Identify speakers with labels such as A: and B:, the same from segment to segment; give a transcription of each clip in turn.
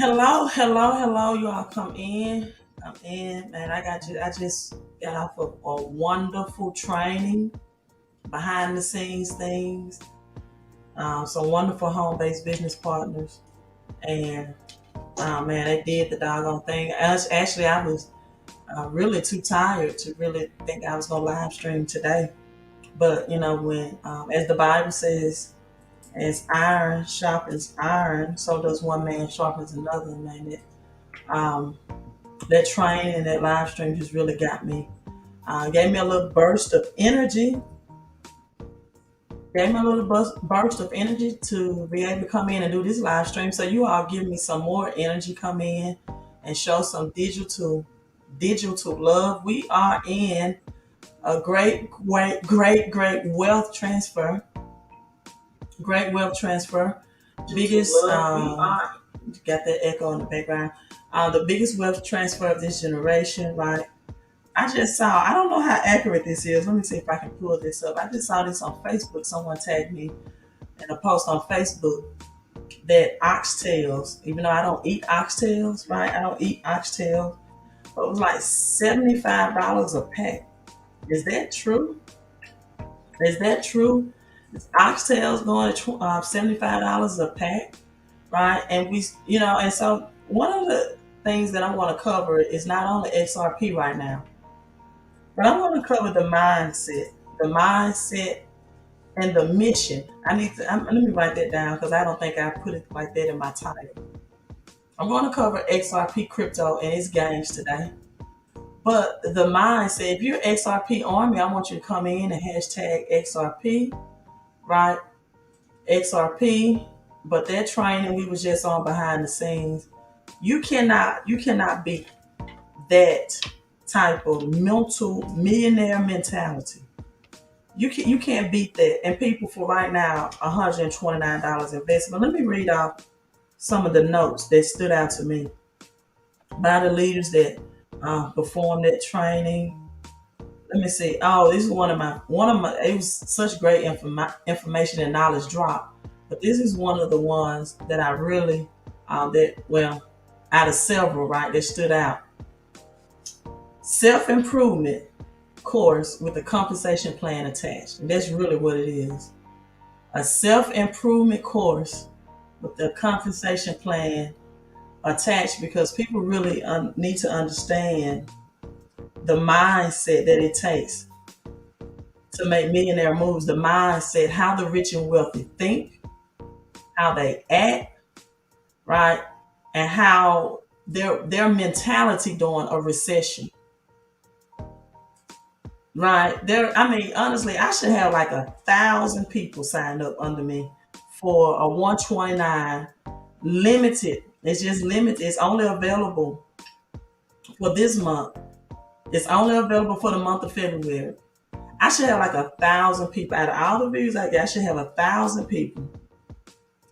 A: Hello. You all come in. Come in, man. I got you. I just got off of a wonderful training, behind the scenes things. Some wonderful home based business partners, and man, they did the doggone thing. Actually, I was really too tired to really think I was gonna live stream today. But when as the Bible says, as iron sharpens iron, so does one man sharpens another. Man, um, that train and that live stream just really got me. Gave me a little burst of energy. Gave me a little burst of energy to be able to come in and do this live stream. So you all give me some more energy, come in and show some digital love. We are in a great wealth transfer. Great wealth transfer. Biggest got that echo in the background. The biggest wealth transfer of this generation, right? I just saw, I don't know how accurate this is. Let me see if I can pull this up. I just saw this on Facebook. Someone tagged me in a post on Facebook that oxtails, even though I don't eat oxtails, right? I don't eat oxtails. But it was like $75 a pack. Is that true? Is that true? Is oxtails going to $75 a pack, right? And and so one of the things that I want to cover is not only XRP right now, but I want to cover the mindset and the mission. Let me write that down because I don't think I put it like that in my title. I'm going to cover XRP crypto and its gains today. But the mindset, if you're XRP Army, I want you to come in and hashtag XRP, right? XRP. But that training we was just on behind the scenes. You cannot beat that type of mental millionaire mentality. You can't beat that. And people for right now, $129 investment. Let me read off some of the notes that stood out to me by the leaders that performed that training. Let me see. Oh, this is one of my. It was such great information and knowledge drop. But this is one of the ones that I really out of several, right, that stood out. Self-improvement course with a compensation plan attached. And that's really what it is. A self-improvement course with a compensation plan attached, because people really need to understand the mindset that it takes to make millionaire moves. The mindset, how the rich and wealthy think, how they act, right? And how their mentality during a recession. Right. Honestly, I should have like 1,000 people signed up under me for a 129 limited. It's just limited. It's only available for this month. It's only available for the month of February. I should have like 1,000 people out of all the views I get. I should have 1,000 people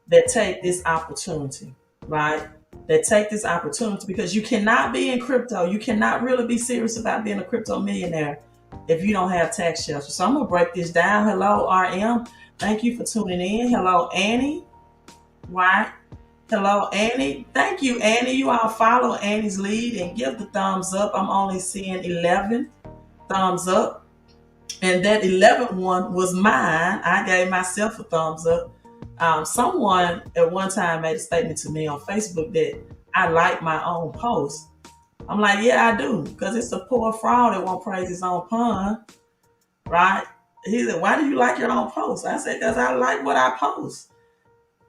A: that take this opportunity, right? That take this opportunity, because you cannot be in crypto. You cannot really be serious about being a crypto millionaire if you don't have tax shelter. So I'm going to break this down. Hello, RM. Thank you for tuning in. Hello, Annie. Right? Hello, Annie. Thank you, Annie. You all follow Annie's lead and give the thumbs up. I'm only seeing 11 thumbs up. And that 11th one was mine. I gave myself a thumbs up. Someone at one time made a statement to me on Facebook that I like my own post. I'm like, yeah, I do, because it's a poor fraud that won't praise his own pun, right? He said, why do you like your own post? I said, because I like what I post.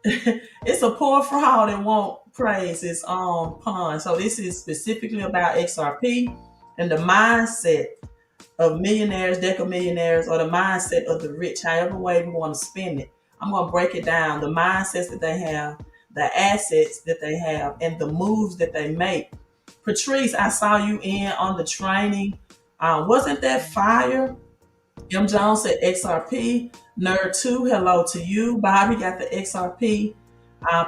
A: It's a poor fraud that won't praise his own pun. So this is specifically about XRP and the mindset of millionaires, deca millionaires, or the mindset of the rich, however way we want to spend it. I'm going to break it down, the mindsets that they have, the assets that they have, and the moves that they make. Patrice, I saw you in on the training. Wasn't that fire? M. Jones said XRP. Nerd 2, hello to you. Bobby got the XRP.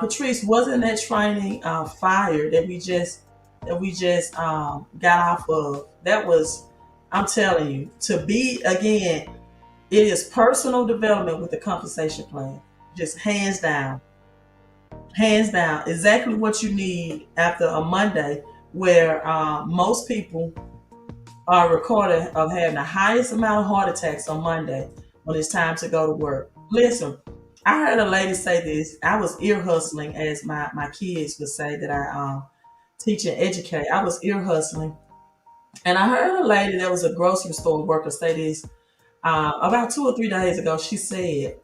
A: Patrice, wasn't that training fire that we just got off of? That was, I'm telling you, to be, again, it is personal development with the compensation plan. Just hands down. hands down, exactly what you need after a Monday where most people are recorded of having the highest amount of heart attacks on Monday when it's time to go to work. Listen, I heard a lady say this. I was ear hustling, as my kids would say that I teach and educate. I was ear hustling. And I heard a lady that was a grocery store worker say this about 2 or 3 days ago. She said,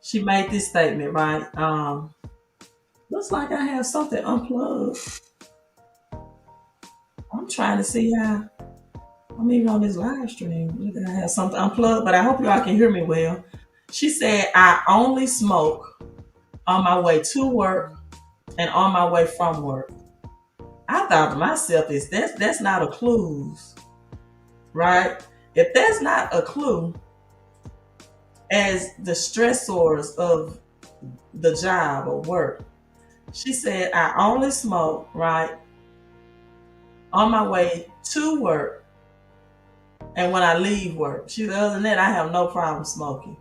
A: she made this statement, right? Looks like I have something unplugged. I'm trying to see how I'm even on this live stream. Look, I have something unplugged, but I hope y'all can hear me well. She said, I only smoke on my way to work and on my way from work. I thought to myself, is that's not a clue, right? If that's not a clue as the stressors of the job or work, she said, I only smoke, right, on my way to work and when I leave work. She said, other than that, I have no problem smoking.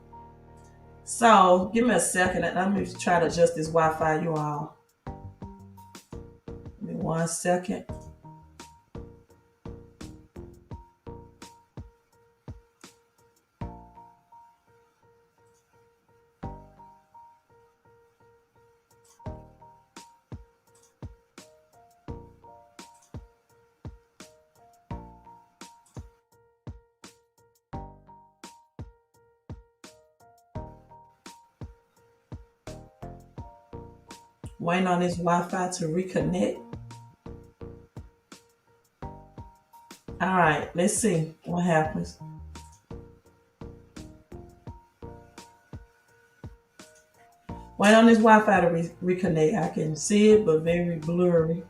A: So give me a second. Let me try to adjust this Wi-Fi, you all. Give me 1 second. Waiting on this Wi-Fi to reconnect. All right, let's see what happens. Wait on this Wi-Fi to reconnect. I can see it, but very blurry.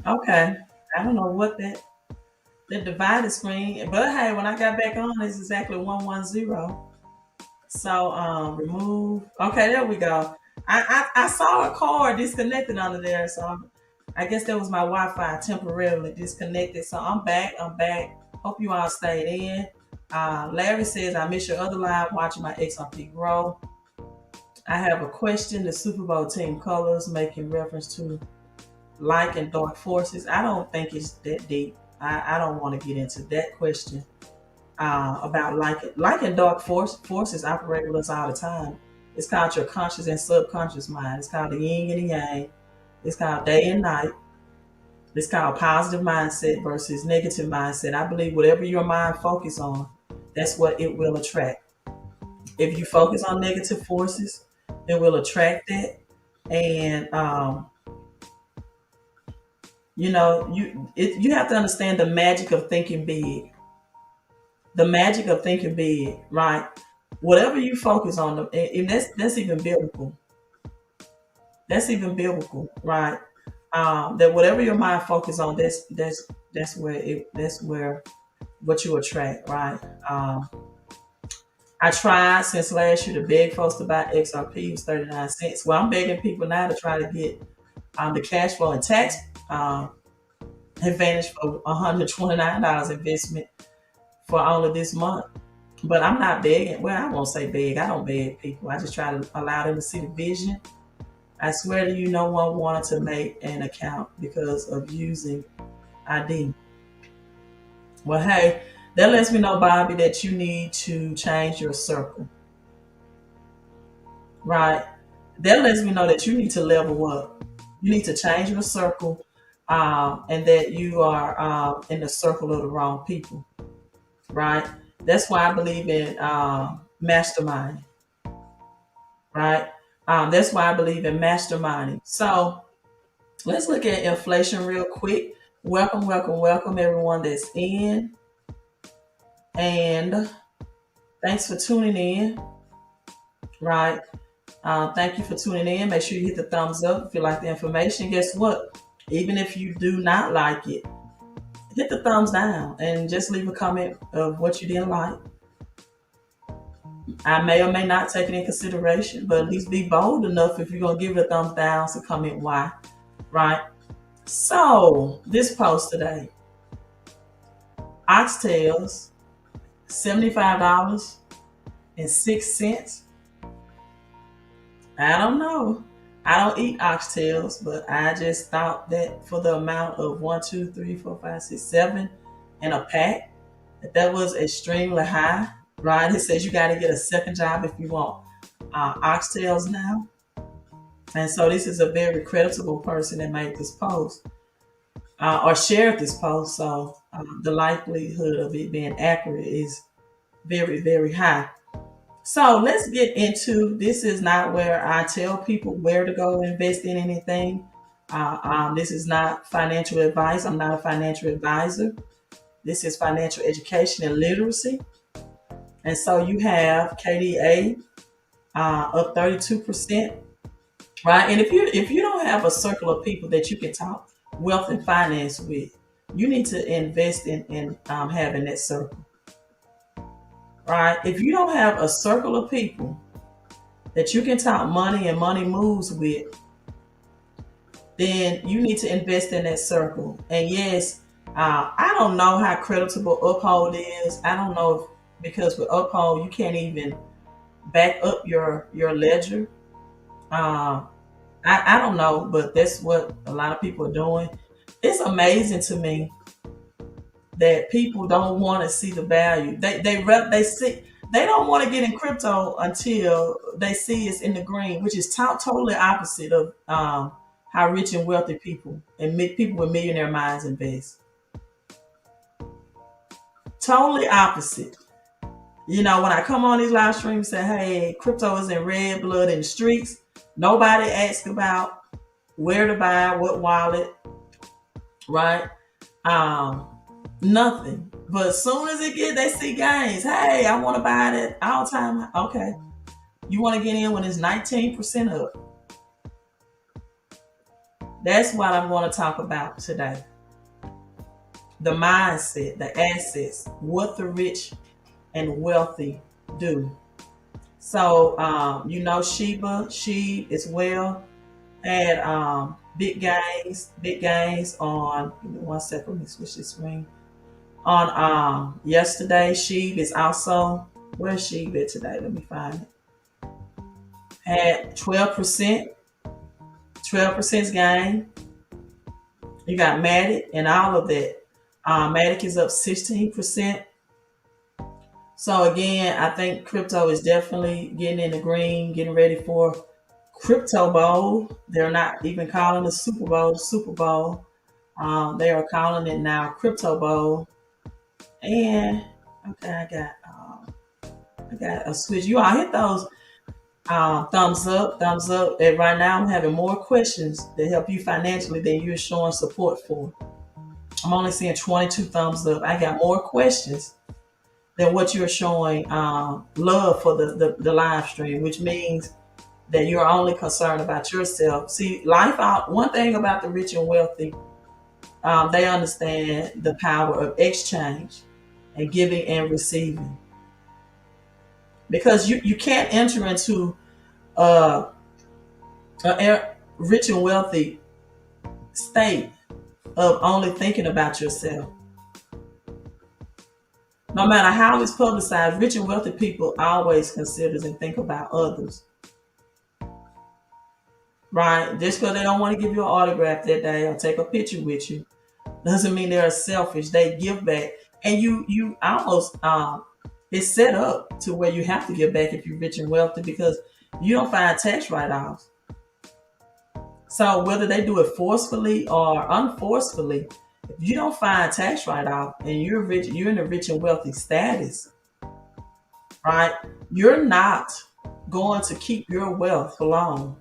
A: Okay, I don't know what that divided screen, but hey, when I got back on, it's exactly 110. So remove. Okay, there we go. I saw a cord disconnected under there, so I guess that was my Wi-Fi temporarily disconnected. So I'm back. I'm back. Hope you all stayed in. Larry says I miss your other live watching my XRP grow. I have a question. The Super Bowl team colors making reference to light and dark forces. I don't think it's that deep. I don't want to get into that question about like and dark forces operate with us all the time. It's called your conscious and subconscious mind. It's called the yin and the yang. It's called day and night. It's called positive mindset versus negative mindset. I believe whatever your mind focus on, that's what it will attract. If you focus on negative forces, it will attract that. And you have to understand the magic of thinking big. The magic of thinking big, right? Whatever you focus on, and that's even biblical. That's even biblical, right? That whatever your mind focus on, that's where what you attract, right? I tried since last year to beg folks to buy XRP. It was 39 cents. Well, I'm begging people now to try to get the cash flow and tax advantage for $129 investment for all of this month. But I'm not begging. Well, I won't say beg. I don't beg people. I just try to allow them to see the vision. I swear to you, no one wanted to make an account because of using ID. Well, hey, that lets me know, Bobby, that you need to change your circle, right? That lets me know that you need to level up. You need to change your circle, and that you are in the circle of the wrong people, right? That's why I believe in mastermind, right? That's why I believe in masterminding. So let's look at inflation real quick. Welcome, welcome, welcome, everyone that's in. And thanks for tuning in. Right. Thank you for tuning in. Make sure you hit the thumbs up if you like the information. Guess what? Even if you do not like it, hit the thumbs down and just leave a comment of what you didn't like. I may or may not take it in consideration, but at least be bold enough if you're going to give it a thumbs down to comment why. Right. So, this post today, oxtails, $75.06. I don't know. I don't eat oxtails, but I just thought that for the amount of 1, 2, 3, 4, 5, 6, 7 in a pack, that was extremely high. Right? It says you got to get a second job if you want oxtails now. And so this is a very creditable person that made this post or shared this post. So the likelihood of it being accurate is very, very high. So let's get into this. Is not where I tell people where to go invest in anything. This is not financial advice. I'm not a financial advisor. This is financial education and literacy. And so you have KDA up 32%, right? And if you don't have a circle of people that you can talk wealth and finance with, you need to invest in having that circle, right? If you don't have a circle of people that you can talk money and money moves with, then you need to invest in that circle. And yes, I don't know how creditable Uphold is. I don't know if, because with Uphold you can't even back up your ledger. I don't know, but that's what a lot of people are doing. It's amazing to me that people don't want to see the value. They see, they don't want to get in crypto until they see it's in the green, which is totally opposite of how rich and wealthy people and people with millionaire minds invest. Totally opposite. You know, when I come on these live streams and say, hey, crypto is in red blood in the streets, nobody asks about where to buy, what wallet, right? Nothing. But as soon as they see gains, hey, I want to buy that all time. Okay. You want to get in when it's 19% up. That's what I'm going to talk about today. The mindset, the assets, what the rich and wealthy do. So, Sheba as well had big gains on, give me 1 second, let me switch this screen. On yesterday, Sheba is also, where's Sheba at today? Let me find it. Had 12% gain. You got Matic and all of that. Matic is up 16%. So again, I think crypto is definitely getting in the green, getting ready for Crypto Bowl. They're not even calling the Super Bowl. They are calling it now Crypto Bowl. And okay, I got a switch. You all hit those thumbs up. And right now, I'm having more questions that help you financially than you're showing support for. I'm only seeing 22 thumbs up. I got more questions than what you're showing love for the live stream, which means that you're only concerned about yourself. See, life out. One thing about the rich and wealthy, they understand the power of exchange and giving and receiving. Because you can't enter into a rich and wealthy state of only thinking about yourself. No matter how it's publicized, rich and wealthy people always consider and think about others. Right? Just because they don't want to give you an autograph that day or take a picture with you doesn't mean they're selfish. They give back. And you almost it's set up to where you have to give back if you're rich and wealthy, because you don't find tax write-offs. So whether they do it forcefully or unforcefully, if you don't find tax write-off and you're rich, you're in a rich and wealthy status, right? You're not going to keep your wealth for long.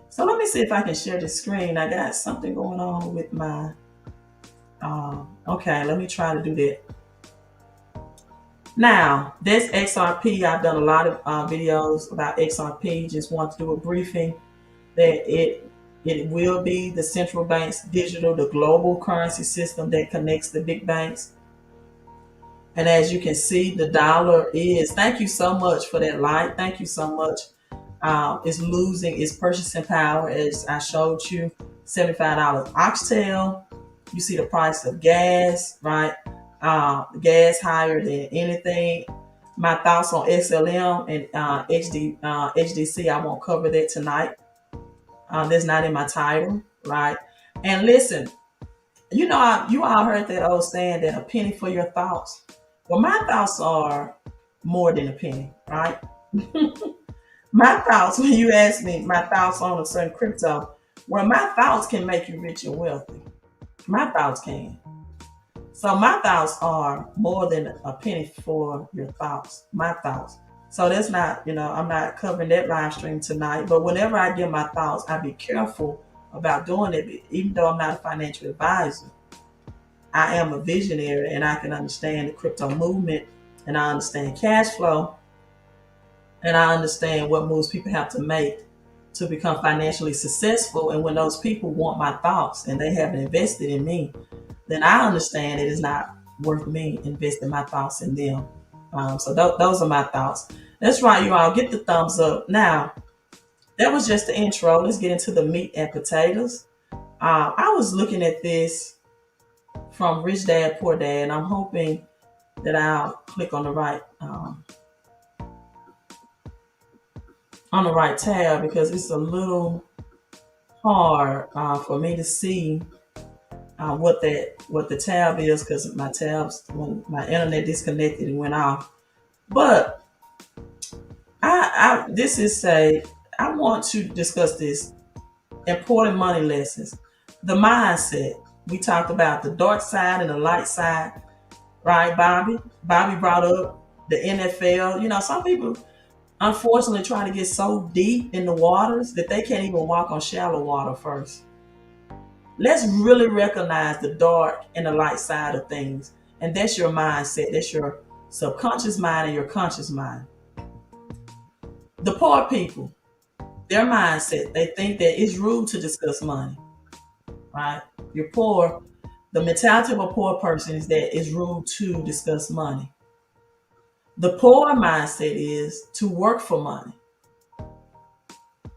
A: So let me see if I can share the screen. I got something going on with my, okay, let me try to do that. Now, that's XRP. I've done a lot of videos about XRP. Just want to do a briefing that it will be the central bank's digital, the global currency system that connects the big banks. And as you can see, the dollar is, thank you so much for that like. Thank you so much. It's losing its purchasing power, as I showed you. $75 oxtail. You see the price of gas, right? Gas higher than anything. My thoughts on XLM and HDC, I won't cover that tonight. That's not in my title, right? And listen, you all heard that old saying that a penny for your thoughts. Well, my thoughts are more than a penny, right? My thoughts, when you ask me my thoughts on a certain crypto, well, my thoughts can make you rich and wealthy. My thoughts can. So my thoughts are more than a penny for your thoughts. My thoughts. So that's not, I'm not covering that live stream tonight. But whenever I give my thoughts, I be careful about doing it. Even though I'm not a financial advisor, I am a visionary and I can understand the crypto movement, and I understand cash flow, and I understand what moves people have to make to become financially successful. And when those people want my thoughts and they haven't invested in me, then I understand it is not worth me investing my thoughts in them. So those are my thoughts. That's right, you all. Get the thumbs up. Now, that was just the intro. Let's get into the meat and potatoes. I was looking at this from Rich Dad, Poor Dad, and I'm hoping that I'll click on the right tab, because it's a little hard for me to see what the tab is, because my tabs, when my internet disconnected and went off. But I want to discuss this important money lessons. The mindset. We talked about the dark side and the light side, right, Bobby? Bobby brought up the NFL. Some people unfortunately try to get so deep in the waters that they can't even walk on shallow water first. Let's really recognize the dark and the light side of things. And that's your mindset. That's your subconscious mind and your conscious mind. The poor people, their mindset, they think that it's rude to discuss money, right? You're poor. The mentality of a poor person is that it's rude to discuss money. The poor mindset is to work for money,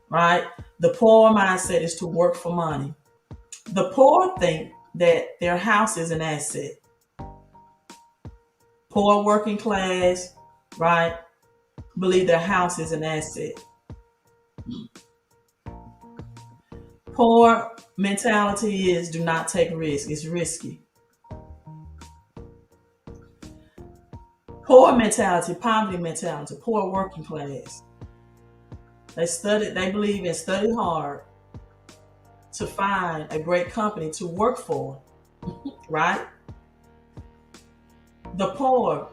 A: right? The poor mindset is to work for money. The poor think that their house is an asset. Poor working class, right, believe their house is an asset. Poor mentality is do not take risk. It's risky. Poor mentality, poverty mentality, poor working class. They believe in study hard to find a great company to work for, right? The poor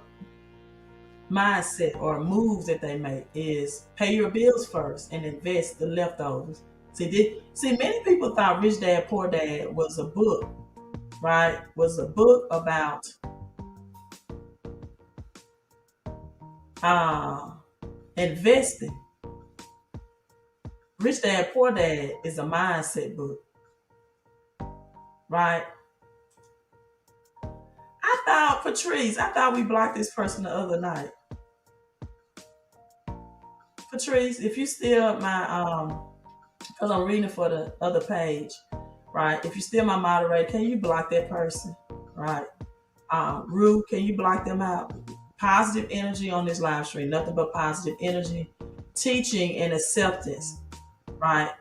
A: mindset or moves that they make is pay your bills first and invest the leftovers. See, many people thought Rich Dad, Poor Dad was a book, right? Was a book about investing. Rich Dad, Poor Dad is a mindset book, right? Patrice, I thought we blocked this person the other night. Patrice, if you still my because I'm reading for the other page, right? If you're still my moderator, can you block that person, right? Rue, can you block them out? Positive energy on this live stream, nothing but positive energy, teaching and acceptance, right?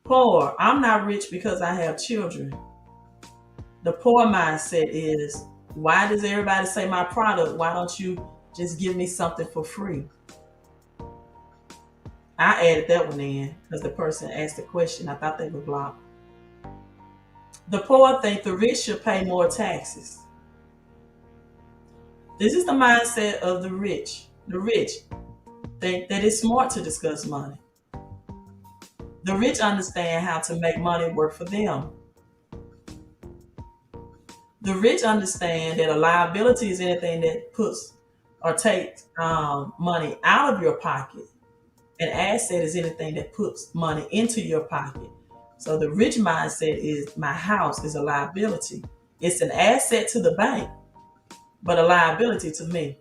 A: Poor, I'm not rich because I have children. The poor mindset is, why does everybody say my product? Why don't you just give me something for free? I added that one in because the person asked the question. I thought they were blocked. The poor think the rich should pay more taxes. This is the mindset of the rich. The rich think that it's smart to discuss money. The rich understand how to make money work for them. The rich understand that a liability is anything that puts or takes money out of your pocket. An asset is anything that puts money into your pocket. So the rich mindset is my house is a liability. It's an asset to the bank, but a liability to me.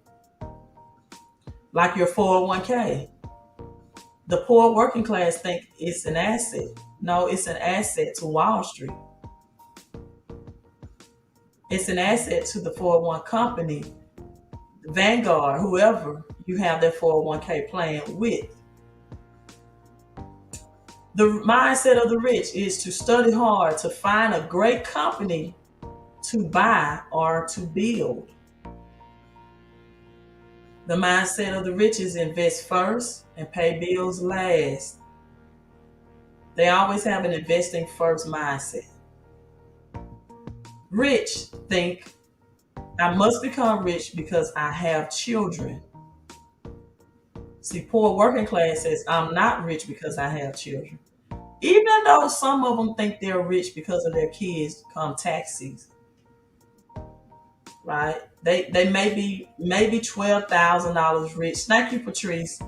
A: Like your 401k. The poor working class think it's an asset. No, it's an asset to Wall Street. It's an asset to the 401 company, Vanguard, whoever you have that 401k plan with. The mindset of the rich is to study hard to find a great company to buy or to build. The mindset of the rich is invest first and pay bills last. They always have an investing first mindset. Rich think I must become rich because I have children. See, poor working class says I'm not rich because I have children. Even though some of them think they're rich because of their kids come tax season, right? They may be maybe $12,000 rich. Thank you, Patrice.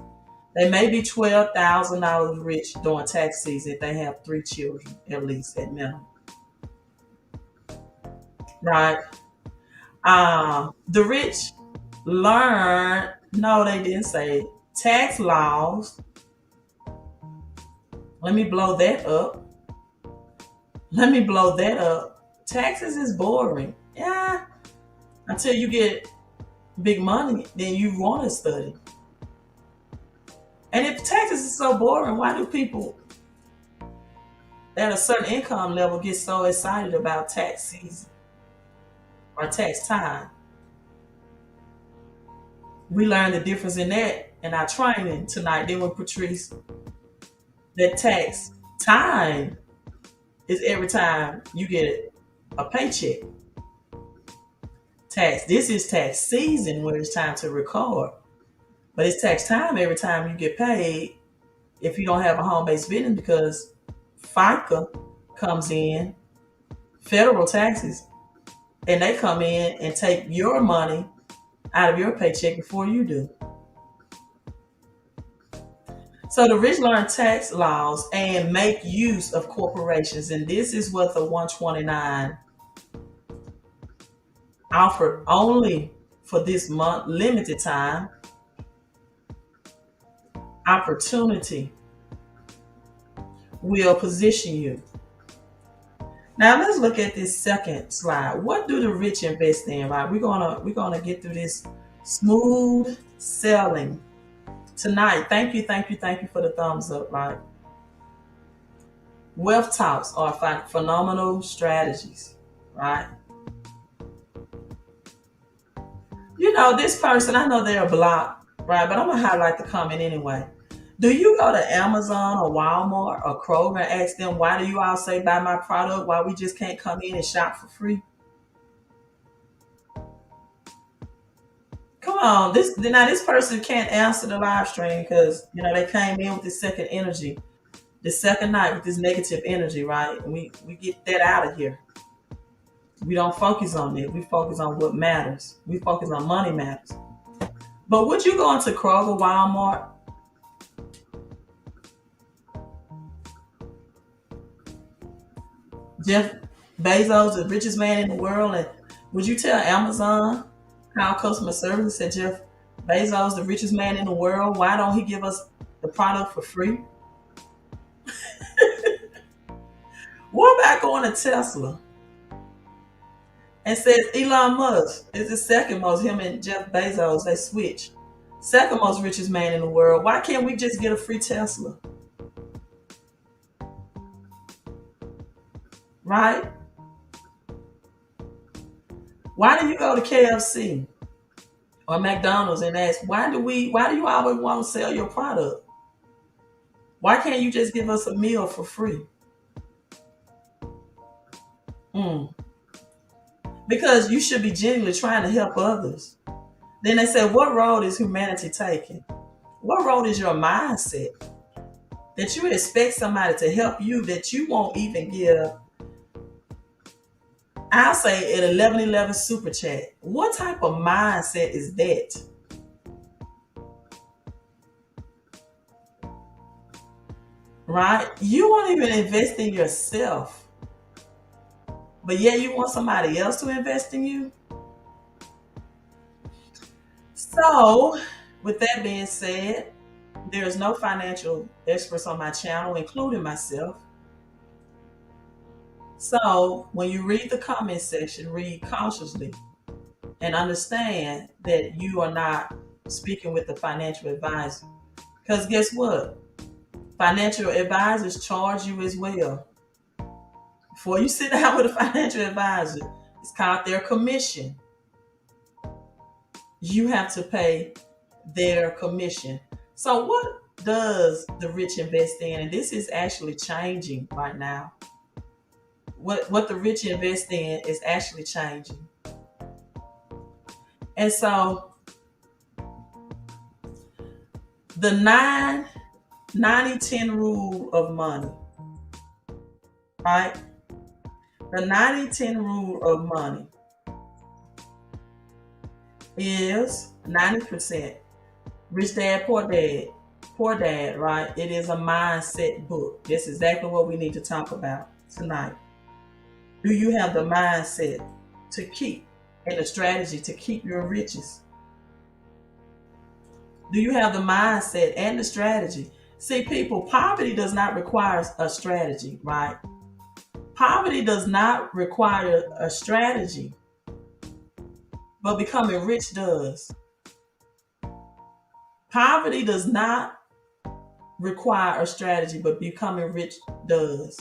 A: They may be $12,000 rich during tax season if they have 3 children, at least at minimum. Right? The rich learn, no, they didn't say tax laws. Let me blow that up. Let me blow that up. Taxes is boring. Yeah. Until you get big money, then you want to study. And if taxes is so boring, why do people at a certain income level get so excited about tax season or tax time? We learned the difference in that in our training tonight. Then with Patrice, that tax time is every time you get a paycheck. This is tax season when it's time to record. But it's tax time every time you get paid if you don't have a home-based business because FICA comes in, federal taxes, and they come in and take your money out of your paycheck before you do. So the rich learn tax laws and make use of corporations. And this is what the 129 offered only for this month, limited time, opportunity will position you. Now let's look at this second slide. What do the rich invest in? Right, we're gonna get through this smooth selling tonight. Thank you for the thumbs up. Right, wealth talks are phenomenal strategies. Right, you know this person. I know they're blocked. Right, but I'm gonna highlight the comment anyway. Do you go to Amazon or Walmart or Kroger and ask them, why do you all say buy my product? Why we just can't come in and shop for free? Come on, this person can't answer the live stream because they came in with this second energy, the second night with this negative energy, right? And we get that out of here. We don't focus on it. We focus on what matters. We focus on money matters. But would you go into Kroger, Walmart? Jeff Bezos, the richest man in the world, and would you tell Amazon how customer service said Jeff Bezos, the richest man in the world, why don't he give us the product for free? What about going to Tesla and says Elon Musk is the second most, him and Jeff Bezos, they switch. Second most richest man in the world. Why can't we just get a free Tesla? Right? Why do you go to KFC or McDonald's and ask, why do you always want to sell your product? Why can't you just give us a meal for free? Because you should be genuinely trying to help others. Then they say, what road is humanity taking? What road is your mindset? That you expect somebody to help you that you won't even give I'll say at 1111 super chat. What type of mindset is that? Right? You won't even invest in yourself, but yeah, you want somebody else to invest in you. So, with that being said, there is no financial experts on my channel, including myself. So, when you read the comment section, read cautiously and understand that you are not speaking with the financial advisor. Because guess what? Financial advisors charge you as well. Before you sit down with a financial advisor, it's called their commission. You have to pay their commission. So, what does the rich invest in? And this is actually changing right now. What the rich invest in is actually changing. And so, the 90-10 rule of money, right? The 90-10 rule of money is 90% rich dad, poor dad, right? It is a mindset book. That's exactly what we need to talk about tonight. Do you have the mindset to keep and the strategy to keep your riches? Do you have the mindset and the strategy? See, people, poverty does not require a strategy, right? Poverty does not require a strategy, but becoming rich does. Poverty does not require a strategy, but becoming rich does.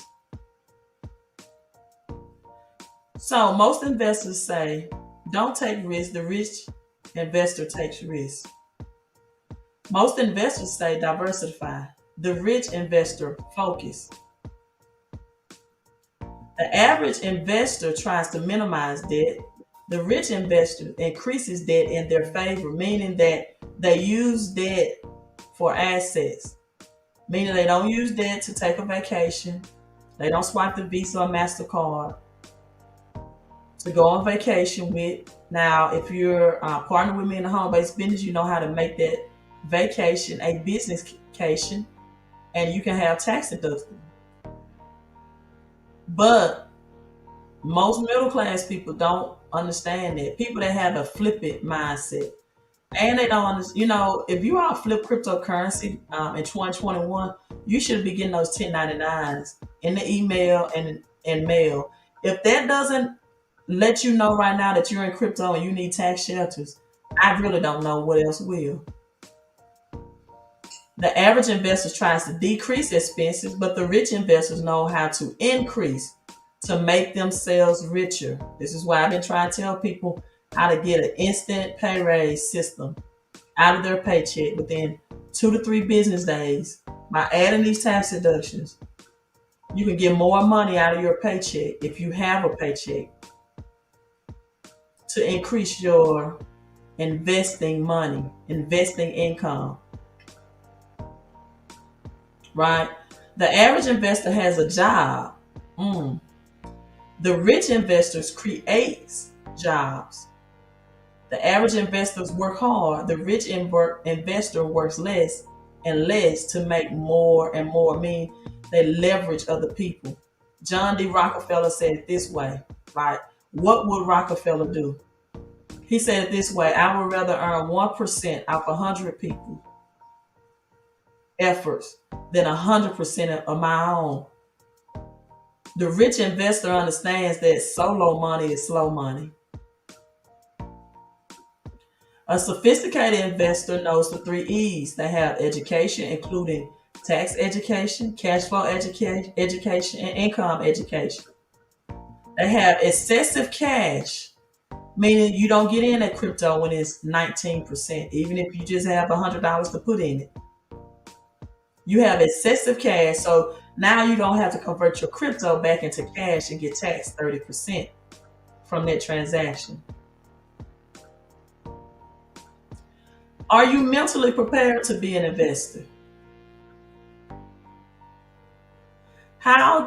A: So most investors say, don't take risks. The rich investor takes risks. Most investors say diversify. The rich investor focus. The average investor tries to minimize debt. The rich investor increases debt in their favor, meaning that they use debt for assets, meaning they don't use debt to take a vacation. They don't swipe the Visa or MasterCard to go on vacation with. Now, if you're partnered with me in the home-based business, you know how to make that vacation a business vacation, and you can have tax deductible. But most middle class people don't understand that. People that have a flippant mindset, and they don't understand. If you all flip cryptocurrency in 2021, you should be getting those 1099s in the email and mail. If that doesn't let you know right now that you're in crypto and you need tax shelters, I really don't know what else will. The average investor tries to decrease expenses, but the rich investors know how to increase to make themselves richer. This is why I've been trying to tell people how to get an instant pay raise system out of their paycheck within 2 to 3 business days. By adding these tax deductions, you can get more money out of your paycheck if you have a paycheck to increase your investing money, investing income. Right? The average investor has a job. The rich investors create jobs. The average investors work hard. The rich investor works less and less to make more and more. I mean, they leverage other people. John D. Rockefeller said it this way, right? What would Rockefeller do? He said it this way: I would rather earn 1% off 100 people efforts than 100% of my own. The rich investor understands that solo money is slow money. A sophisticated investor knows the 3 E's. They have education, including tax education, cash flow education, and income education. They have excessive cash, meaning you don't get in at crypto when it's 19%, even if you just have $100 to put in it. You have excessive cash, so now you don't have to convert your crypto back into cash and get taxed 30% from that transaction. Are you mentally prepared to be an investor? How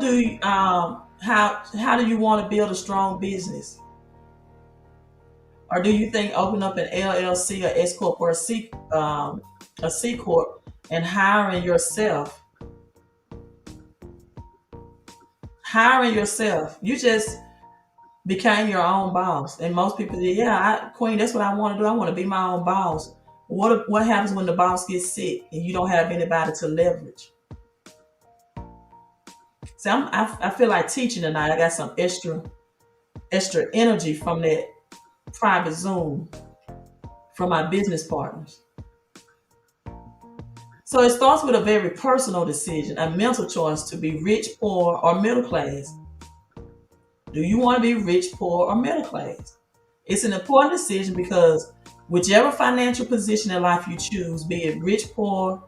A: How do you want to build a strong business? Or do you think open up an LLC or S corp or a C corp and hiring yourself? You just became your own boss, and most people say, "Yeah, Queen, that's what I want to do. I want to be my own boss." What happens when the boss gets sick and you don't have anybody to leverage? See, I feel like teaching tonight. I got some extra energy from that private Zoom from my business partners. So it starts with a very personal decision, a mental choice to be rich, poor, or middle class. Do you want to be rich, poor, or middle class? It's an important decision because whichever financial position in life you choose, be it rich, poor,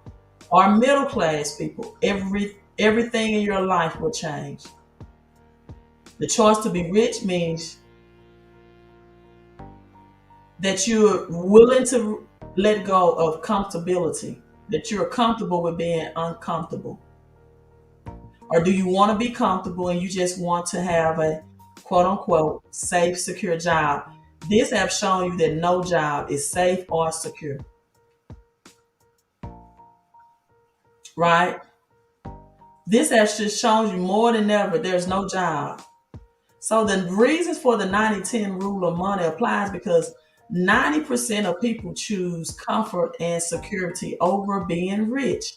A: or middle class people, everything in your life will change. The choice to be rich means that you're willing to let go of comfortability, that you're comfortable with being uncomfortable. Or do you want to be comfortable and you just want to have a quote unquote safe, secure job? This have shown you that no job is safe or secure, right? This has just shown you more than ever there's no job. So the reasons for the 90-10 rule of money applies because 90% of people choose comfort and security over being rich.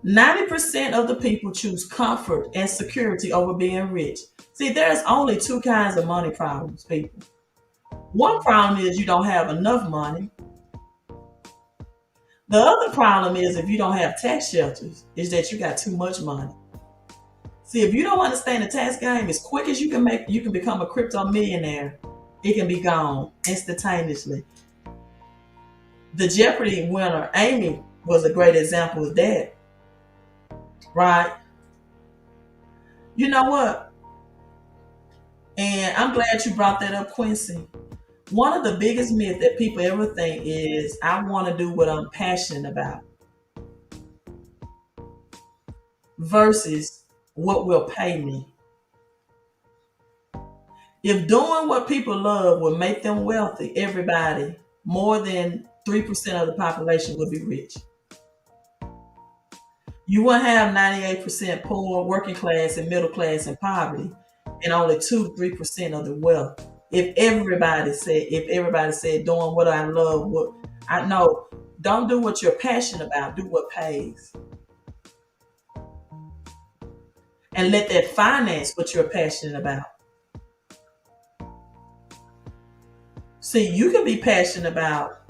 A: 90% of the people choose comfort and security over being rich. See, there's only two kinds of money problems, people. One problem is you don't have enough money. The other problem is if you don't have tax shelters, is that you got too much money. See, if you don't understand the tax game, as quick as you can become a crypto millionaire, it can be gone instantaneously. The Jeopardy winner, Amy, was a great example of that, right? You know what? And I'm glad you brought that up, Quincy. One of the biggest myths that people ever think is, I want to do what I'm passionate about versus what will pay me. If doing what people love will make them wealthy, everybody, more than 3% of the population would be rich. You will have 98% poor, working class, and middle class and poverty, and only 2 to 3% of the wealth. If everybody said doing what I love, what I know, don't do what you're passionate about, do what pays. And let that finance what you're passionate about. See, you can be passionate about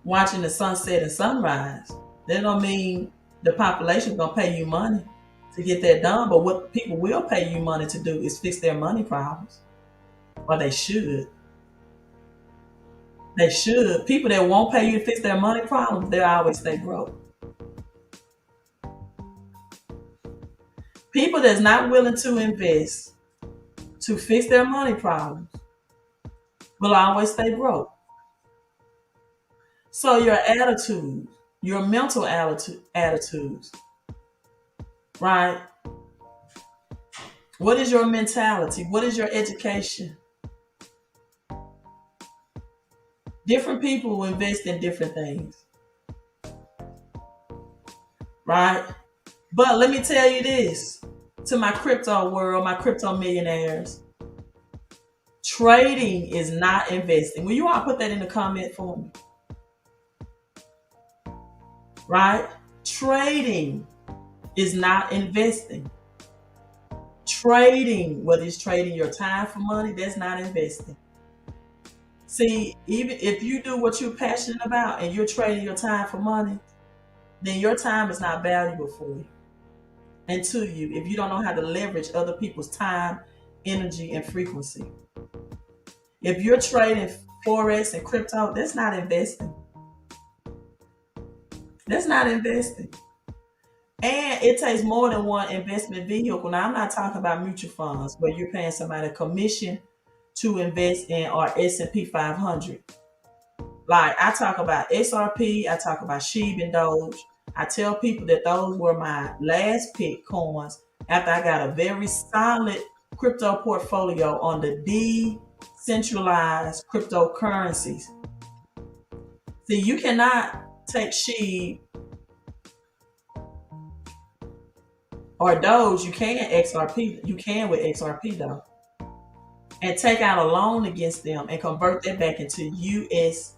A: watching the sunset and sunrise. That don't mean the population gonna pay you money to get that done. But what people will pay you money to do is fix their money problems. Or they should. They should. People that won't pay you to fix their money problems, they'll always stay broke. People that's not willing to invest to fix their money problems will always stay broke. So your attitude, your mental attitudes, right? What is your mentality? What is your education? Different people will invest in different things, right? But let me tell you this, to my crypto world, my crypto millionaires, trading is not investing. Will you all put that in the comment for me? Right? Trading is not investing. Trading, whether it's trading your time for money, that's not investing. See, even if you do what you're passionate about and you're trading your time for money, then your time is not valuable for you and to you if you don't know how to leverage other people's time, energy, and frequency. If you're trading Forex and crypto, that's not investing. That's not investing. And it takes more than one investment vehicle. Now, I'm not talking about mutual funds where you're paying somebody a commission to invest in our S&P 500. Like I talk about XRP, I talk about Sheeb and Doge. I tell people that those were my last pick coins after I got a very solid crypto portfolio on the decentralized cryptocurrencies. See, you cannot take SHIB or Doge. You can XRP. You can with XRP though, and take out a loan against them and convert that back into US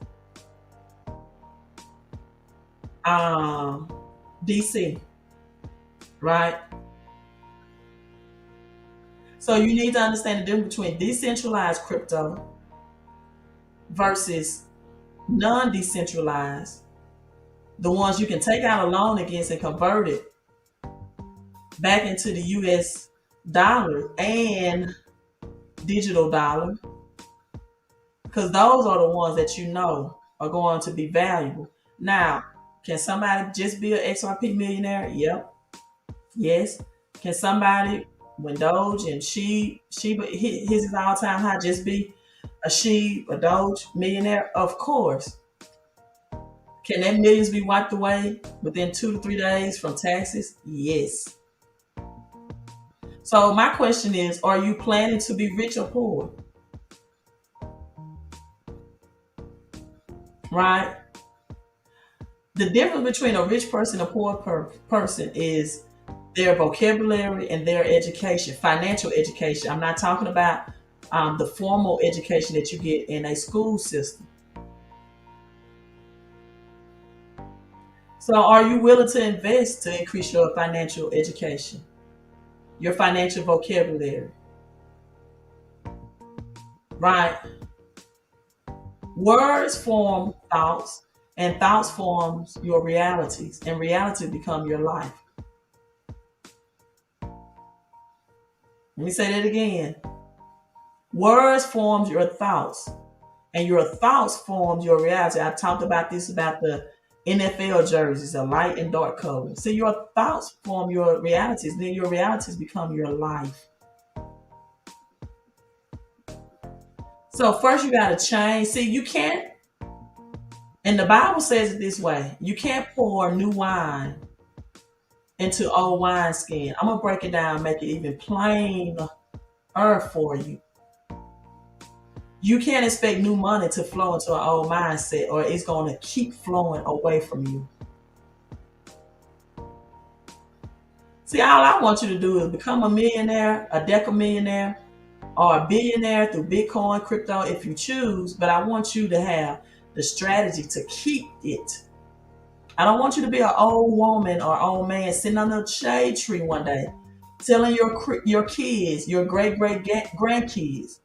A: DC, right? So you need to understand the difference between decentralized crypto versus non-decentralized. The ones you can take out a loan against and convert it back into the US dollar and digital dollar, because those are the ones that you know are going to be valuable. Now, can somebody just be an XRP millionaire? Yep. Yes. Can somebody, when Doge and Shiba hit his all-time high, just be a Doge millionaire? Of course. Can that millions be wiped away within 2 to 3 days from taxes? Yes. So my question is, are you planning to be rich or poor? Right? The difference between a rich person and a poor person is their vocabulary and their education, financial education. I'm not talking about the formal education that you get in a school system. So are you willing to invest to increase your financial education, your financial vocabulary? Right? Words form thoughts, and thoughts forms your realities, and reality become your life. Let me say that again. Words forms your thoughts, and your thoughts forms your reality. I talked about this about the NFL jerseys, a light and dark color. So your thoughts form your realities, then your realities become your life. So first you got to change. See, you can't, and the Bible says it this way, you can't pour new wine into old wineskin. I'm going to break it down, make it even plainer for you. You can't expect new money to flow into an old mindset, or it's going to keep flowing away from you. See, all I want you to do is become a millionaire, a decamillionaire, or a billionaire through Bitcoin, crypto, if you choose. But I want you to have the strategy to keep it. I don't want you to be an old woman or old man sitting under a shade tree one day telling your kids, your great grandkids,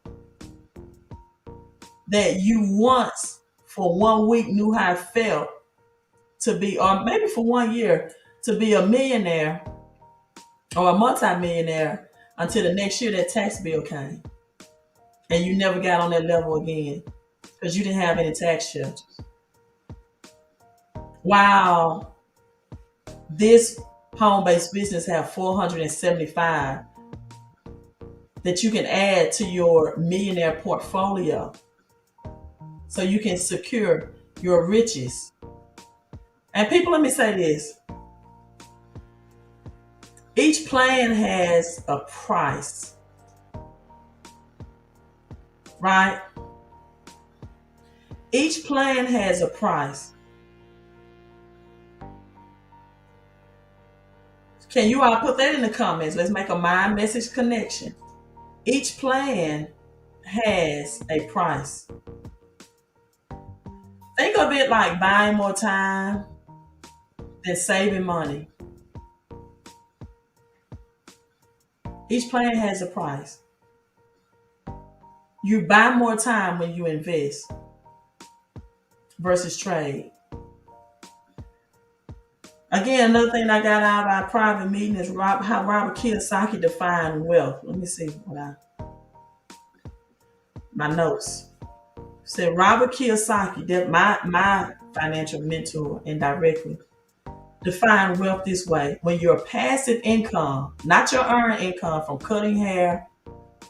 A: that you once for 1 week knew how it felt to be, or maybe for 1 year, to be a millionaire or a multimillionaire until the next year that tax bill came. And you never got on that level again because you didn't have any tax shelters. Wow. This home-based business have 475 that you can add to your millionaire portfolio so you can secure your riches. And people, let me say this. Each plan has a price, right? Each plan has a price. Can you all put that in the comments? Let's make a mind message connection. Each plan has a price. Think of it like buying more time than saving money. Each plan has a price. You buy more time when you invest versus trade. Again, another thing I got out of our private meeting is how Robert Kiyosaki defined wealth. Let me see my notes. Said Robert Kiyosaki, that my financial mentor indirectly, defined wealth this way: when your passive income, not your earned income from cutting hair,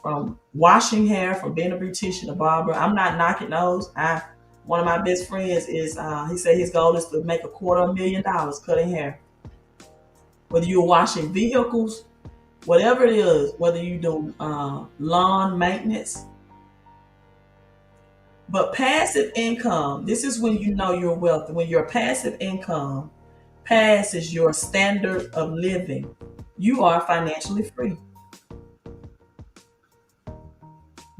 A: from washing hair, from being a beautician, a barber. I'm not knocking those. I One of my best friends is, he said his goal is to make $250,000 cutting hair. Whether you're washing vehicles, whatever it is, whether you do lawn maintenance. But passive income, this is when you know you're wealthy. When your passive income passes your standard of living, you are financially free.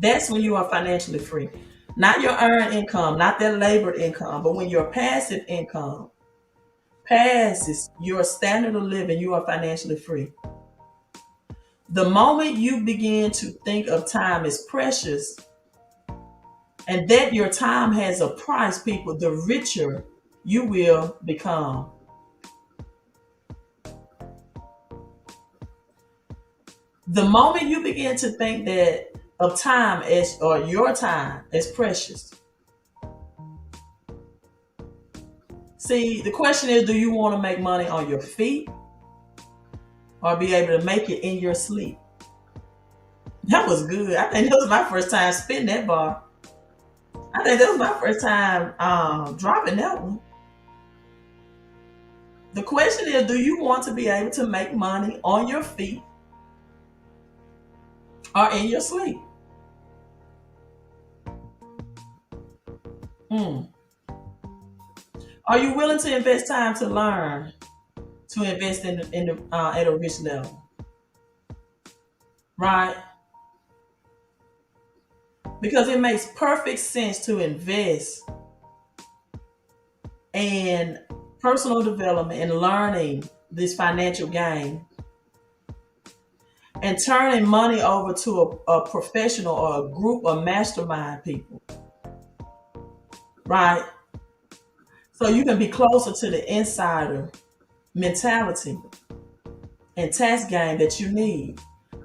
A: That's when you are financially free. Not your earned income, not that labor income, but when your passive income passes your standard of living, you are financially free. The moment you begin to think of time as precious and that your time has a price, people, the richer you will become. The moment you begin to think that of time as, or your time as precious. See, the question is, do you want to make money on your feet or be able to make it in your sleep? That was good. I think that was my first time spitting that bar. I think that was my first time dropping that one. The question is, do you want to be able to make money on your feet or in your sleep? Mm. Are you willing to invest time to learn to invest at a rich level? Right? Because it makes perfect sense to invest in personal development and learning this financial game and turning money over to a professional or a group of mastermind people. Right? So you can be closer to the insider mentality and task game that you need.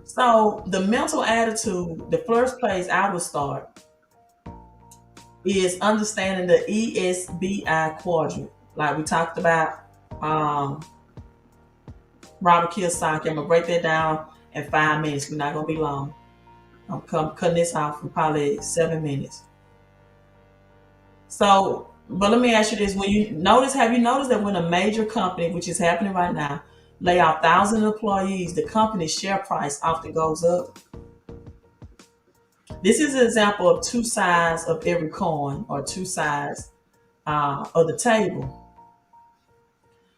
A: So the mental attitude, the first place I would start is understanding the EBI Quadrant. Like we talked about Robert Kiyosaki. I'm going to break that down in 5 minutes. We're not going to be long. I'm cutting this off for probably 7 minutes. So, but let me ask you this. When you notice, have you noticed that when a major company, which is happening right now, lay off thousands of employees, the company's share price often goes up? This is an example of two sides of every coin, or two sides of the table.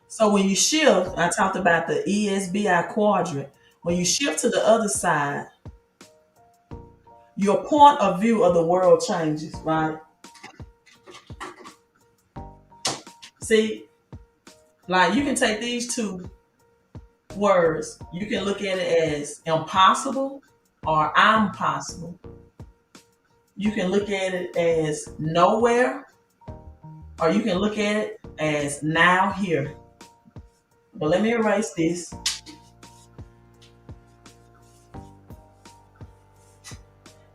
A: So when you shift, I talked about the EBI Quadrant. When you shift to the other side, your point of view of the world changes, right? See, like you can take these two words, you can look at it as impossible or I'm possible. You can look at it as nowhere, or you can look at it as now here. But let me erase this.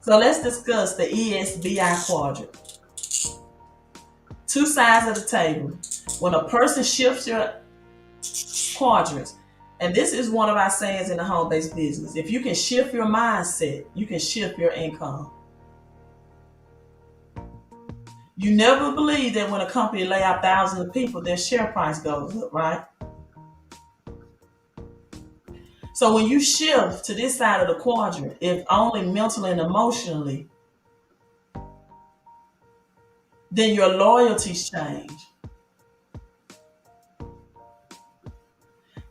A: So let's discuss the EBI Quadrant. Two sides of the table. When a person shifts your quadrants, and this is one of our sayings in the home-based business, if you can shift your mindset, you can shift your income. You never believe that when a company lay out thousands of people, their share price goes up, right? So when you shift to this side of the quadrant, if only mentally and emotionally, then your loyalties change.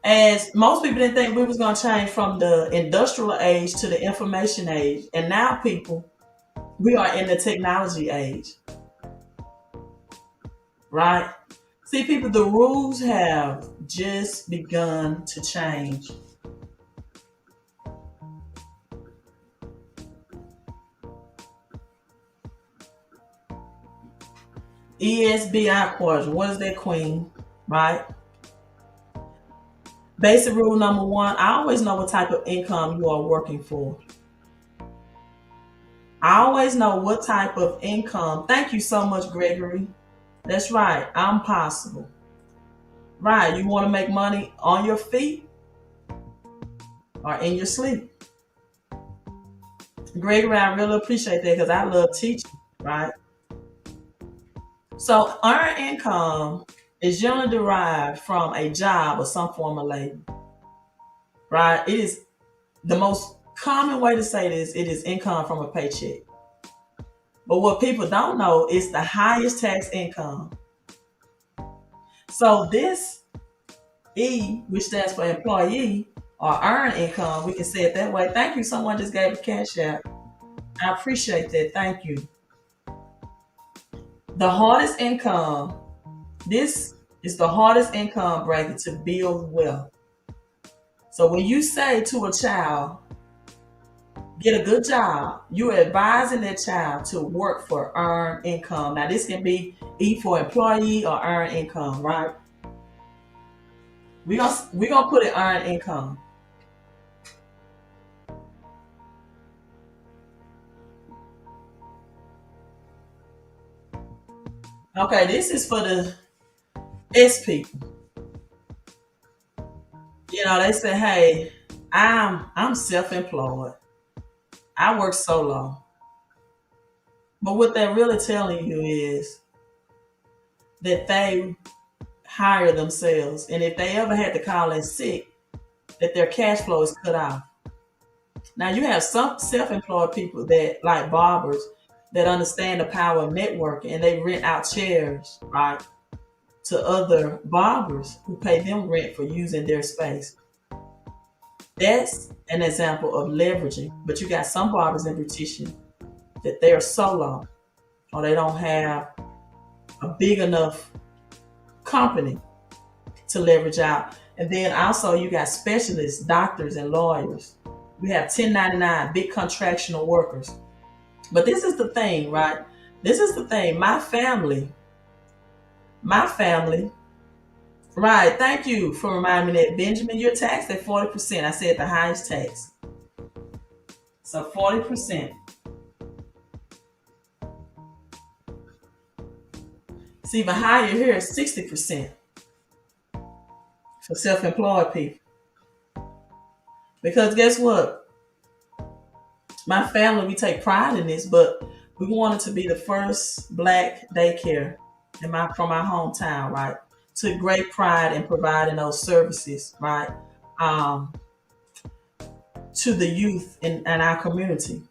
A: As most people didn't think we was going to change from the industrial age to the information age. And now people, we are in the technology age. Right? See, people, the rules have just begun to change. EBI Quadrant. What is that, Queen? Right? Basic rule number one, I always know what type of income you are working for. I always know what type of income. Thank you so much, Gregory. That's right. I'm possible. Right. You want to make money on your feet or in your sleep? Gregory, I really appreciate that because I love teaching, right? So earned income is generally derived from a job or some form of labor, right? It is the most common way to say this. It is income from a paycheck. But what people don't know is the highest tax income. So this E, which stands for employee or earned income, we can say it that way. Thank you. Someone just gave a cash out. I appreciate that. Thank you. The hardest income, this is the hardest income bracket to build wealth. So when you say to a child, get a good job, you're advising that child to work for earned income. Now this can be E for employee or earned income, right? We gonna put it earned income. Okay, this is for the S people. You know, they say, hey, I'm self-employed. I work solo. But what they're really telling you is that they hire themselves. And if they ever had to call in sick, that their cash flow is cut off. Now you have some self-employed people that like barbers that understand the power of networking and they rent out chairs, right, to other barbers who pay them rent for using their space. That's an example of leveraging. But you got some barbers and beauticians that they're solo or they don't have a big enough company to leverage out. And then also you got specialists, doctors and lawyers. We have 1099, big contractual workers. But this is the thing, right? This is the thing. My family, right? Thank you for reminding me that, Benjamin. You're taxed at 40%. I said the highest tax. So 40%. It's even higher here, 60% for self-employed people. Because guess what? My family, we take pride in this, but we wanted to be the first black daycare from my hometown, right? Took great pride in providing those services, right? Um, to the youth in our community.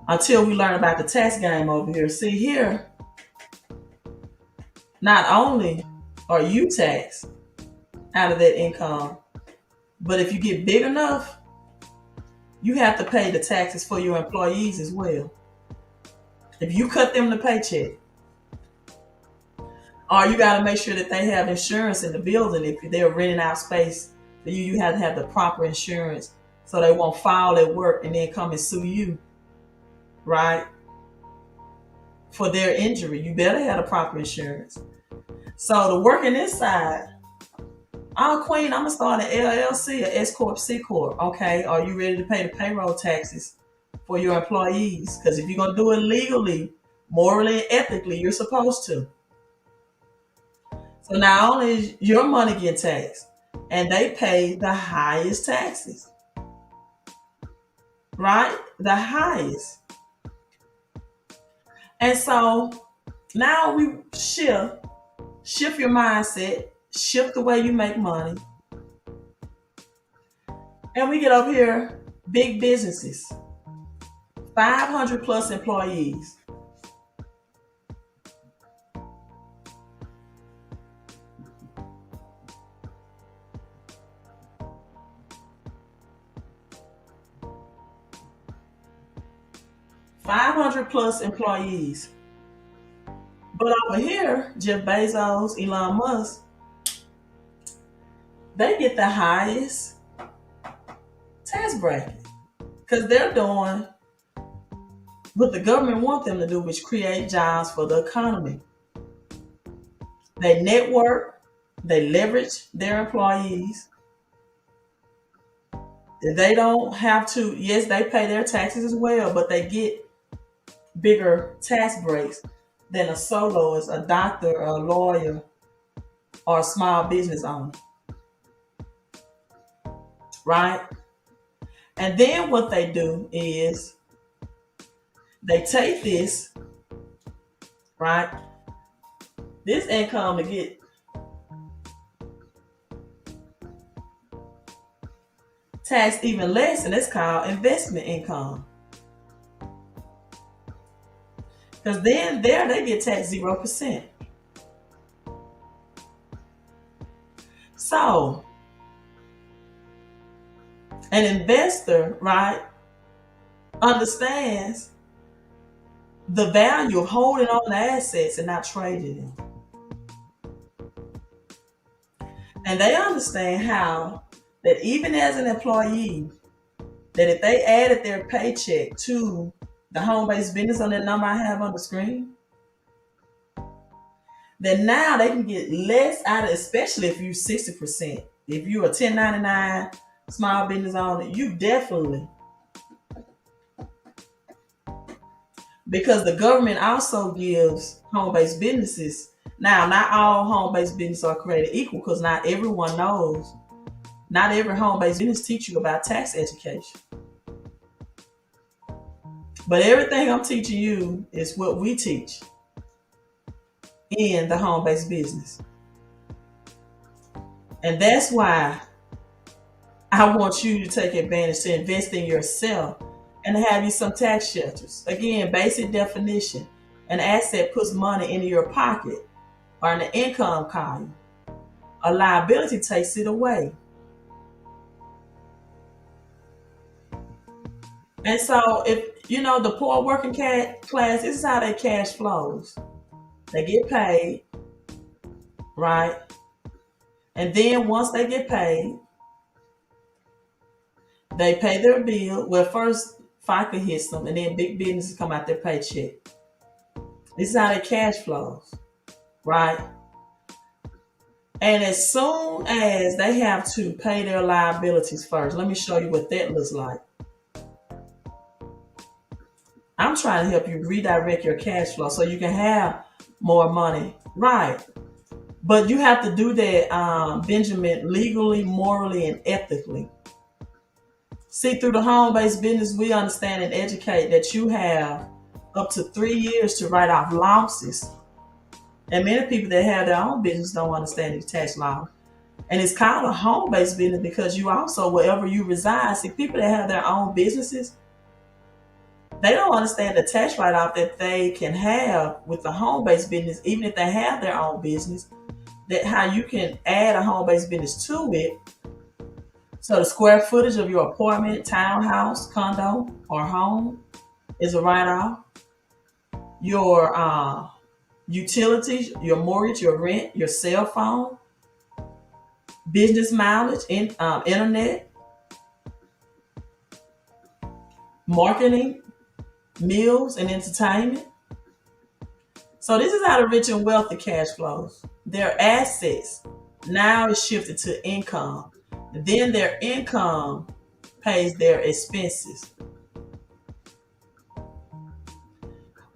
A: Until we learn about the tax game over here. See here, not only are you taxed out of that income, but if you get big enough, you have to pay the taxes for your employees as well. If you cut them the paycheck, or you got to make sure that they have insurance in the building. If they're renting out space for you, you have to have the proper insurance so they won't file at work and then come and sue you, right? For their injury, you better have the proper insurance. So the working inside, oh Queen, I'm gonna start an LLC, a S corp, C corp. Okay, are you ready to pay the payroll taxes for your employees? Because if you're gonna do it legally, morally, and ethically, you're supposed to. So not only is your money getting taxed, and they pay the highest taxes, right? The highest. And so now we shift your mindset, shift the way you make money. And we get up here, big businesses, 500 plus employees. +employees. But over here, Jeff Bezos, Elon Musk, they get the highest tax bracket because they're doing what the government wants them to do, which create jobs for the economy. They network, they leverage their employees. They don't have to, yes, they pay their taxes as well, but they get bigger tax breaks than a soloist, a doctor, a lawyer, or a small business owner. Right? And then what they do is they take this, right? This income to get taxed even less, and it's called investment income. Because then there they get taxed 0%. So an investor, right, understands the value of holding on to assets and not trading them. And they understand how that even as an employee, that if they added their paycheck to the home-based business on that number I have on the screen, then now they can get less out of it, especially if you're 60%. If you're a 1099 small business owner, you definitely, because the government also gives home-based businesses. Now, not all home-based businesses are created equal, because not everyone knows. Not every home-based business teach you about tax education. But everything I'm teaching you is what we teach in the home-based business. And that's why I want you to take advantage to invest in yourself and to have you some tax shelters. Again, basic definition: an asset puts money into your pocket or in the income column. A liability takes it away. And so if you know the poor working class, this is how their cash flows. They get paid, right? And then once they get paid, they pay their bill. Well, first FICA hits them, and then big businesses come out their paycheck. This is how their cash flows, right? And as soon as they have to pay their liabilities first, let me show you what that looks like. I'm trying to help you redirect your cash flow so you can have more money, right? But you have to do that, Benjamin, legally, morally, and ethically. See, through the home-based business, we understand and educate that you have up to 3 years to write off losses. And many people that have their own business don't understand the tax law. And it's called a home-based business because you also, wherever you reside, see, people that have their own businesses, they don't understand the tax write-off that they can have with the home-based business, even if they have their own business, that how you can add a home-based business to it. So the square footage of your apartment, townhouse, condo, or home is a write-off. Your utilities, your mortgage, your rent, your cell phone, business mileage, internet, marketing, meals, and entertainment. So this is how the rich and wealthy cash flows. Their assets now is shifted to income. Then their income pays their expenses.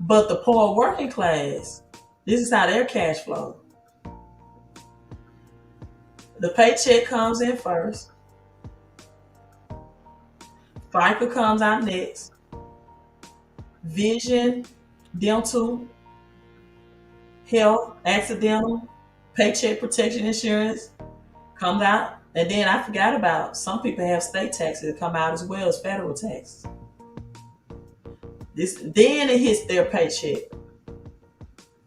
A: But the poor working class, this is how their cash flow. The paycheck comes in first. FICA comes out next. Vision, dental, health, accidental, paycheck protection insurance comes out. And then I forgot about some people have state taxes that come out as well as federal taxes. Then it hits their paycheck.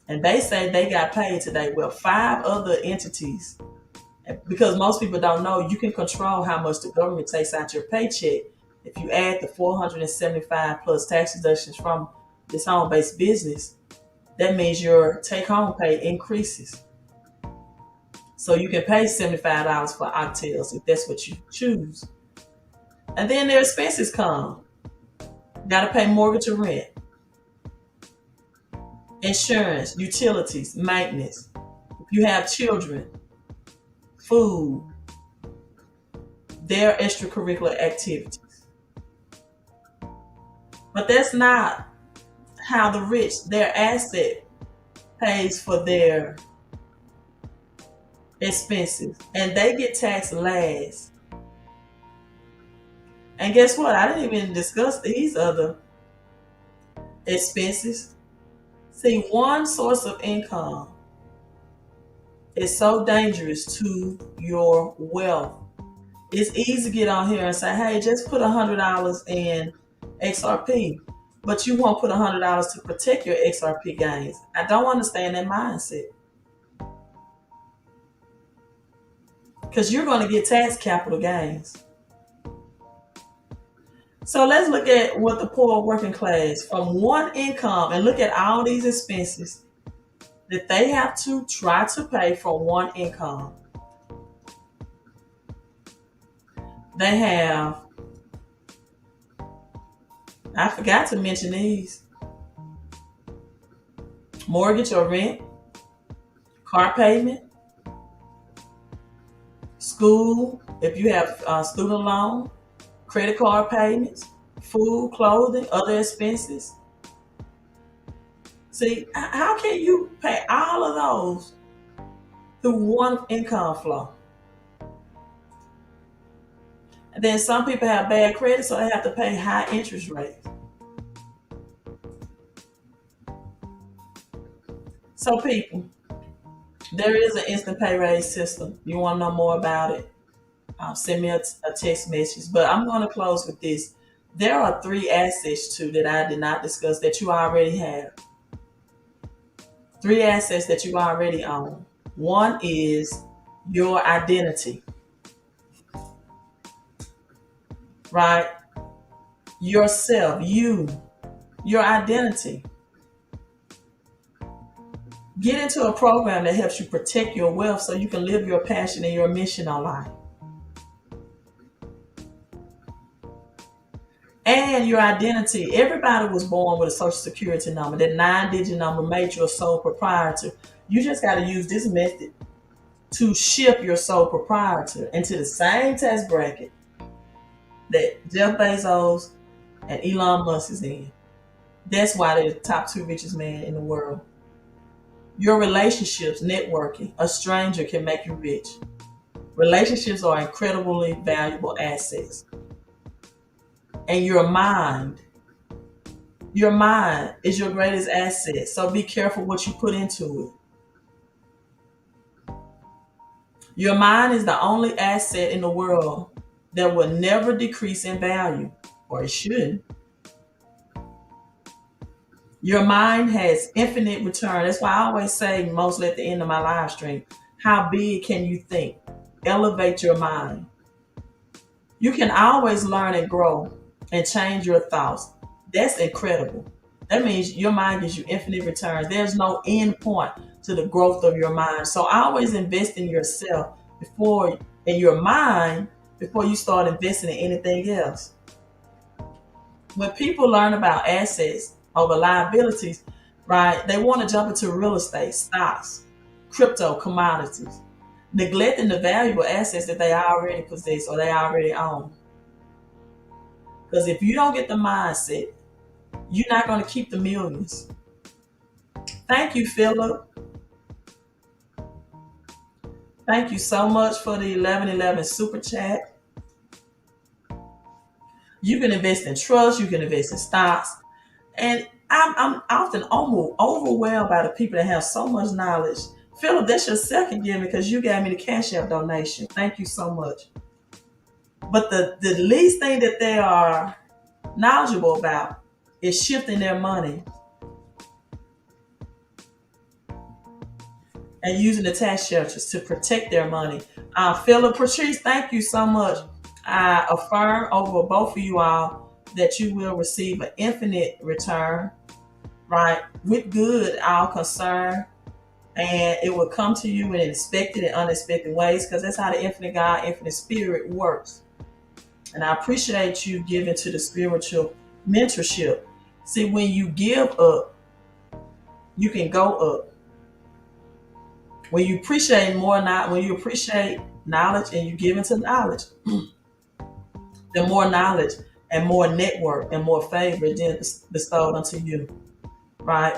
A: And they say they got paid today. Well, 5 other entities, because most people don't know, you can control how much the government takes out your paycheck. If you add the 475 plus tax deductions from this home-based business, that means your take-home pay increases. So you can pay $75 for oxtails if that's what you choose. And then their expenses come. Got to pay mortgage or rent, insurance, utilities, maintenance. If you have children, food, their extracurricular activities. But that's not how the rich, their asset pays for their expenses. And they get taxed last. And guess what? I didn't even discuss these other expenses. See, one source of income is so dangerous to your wealth. It's easy to get on here and say, hey, just put $100 in XRP, but you won't put $100 to protect your XRP gains. I don't understand that mindset, because you're going to get tax capital gains. So let's look at what the poor working class from one income, and look at all these expenses that they have to try to pay from one income. They have, I forgot to mention these: mortgage or rent, car payment, school, if you have student loan, credit card payments, food, clothing, other expenses. See, how can you pay all of those through one income flow? And then some people have bad credit, so they have to pay high interest rates. So people, there is an instant pay raise system. You want to know more about it? Send me a text message. But I'm going to close with this. There are 3 assets too that I did not discuss that you already have. 3 assets that you already own. One is your identity, right? Yourself, your identity. Get into a program that helps you protect your wealth so you can live your passion and your mission on life. And your identity. Everybody was born with a social security number. That 9-digit number made you a sole proprietor. You just got to use this method to shift your sole proprietor into the same tax bracket that Jeff Bezos and Elon Musk is in. That's why they're the top 2 richest men in the world. Your relationships, networking. A stranger can make you rich. Relationships are incredibly valuable assets. And your mind is your greatest asset. So be careful what you put into it. Your mind is the only asset in the world that will never decrease in value, or it shouldn't. Your mind has infinite return. That's why I always say, mostly at the end of my live stream, how big can you think? Elevate your mind. You can always learn and grow and change your thoughts. That's incredible. That means your mind gives you infinite returns. There's no end point to the growth of your mind. So always invest in yourself in your mind, before you start investing in anything else. When people learn about assets over liabilities, right, they want to jump into real estate, stocks, crypto, commodities, neglecting the valuable assets that they already possess or they already own. Because if you don't get the mindset, you're not going to keep the millions. Thank you, Philip. Thank you so much for the 1111 super chat. You can invest in trust, you can invest in stocks. And I'm often overwhelmed by the people that have so much knowledge. Philip, that's your second giving because you gave me the Cash App donation. Thank you so much. But the least thing that they are knowledgeable about is shifting their money and using the tax shelters to protect their money. Philip, Patrice, thank you so much. I affirm over both of you all that you will receive an infinite return, right? With good, all concerned. And it will come to you in expected and unexpected ways, because that's how the infinite God, infinite spirit works. And I appreciate you giving to the spiritual mentorship. See, when you give up, you can go up. When you appreciate knowledge and you give into knowledge, the more knowledge and more network and more favor then bestowed unto you, right?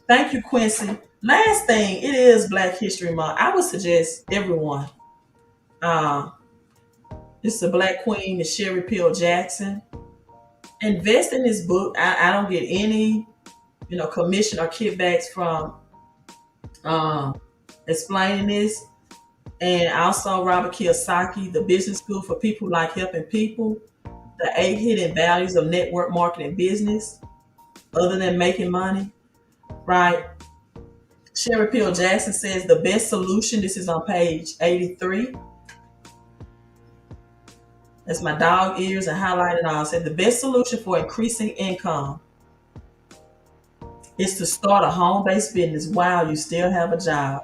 A: Thank you, Quincy. Last thing, it is Black History Month. I would suggest everyone. This is a Black Queen, Miss Sherry Peel Jackson. Invest in this book. I don't get any, commission or kickbacks from explaining this. And also Robert Kiyosaki, The Business School for People Like Helping People, The 8 Hidden Values of Network Marketing Business, other than making money, right? Sherry Peel Jackson says the best solution, this is on page 83. That's my dog ears and highlighted all. Said the best solution for increasing income is to start a home-based business while you still have a job.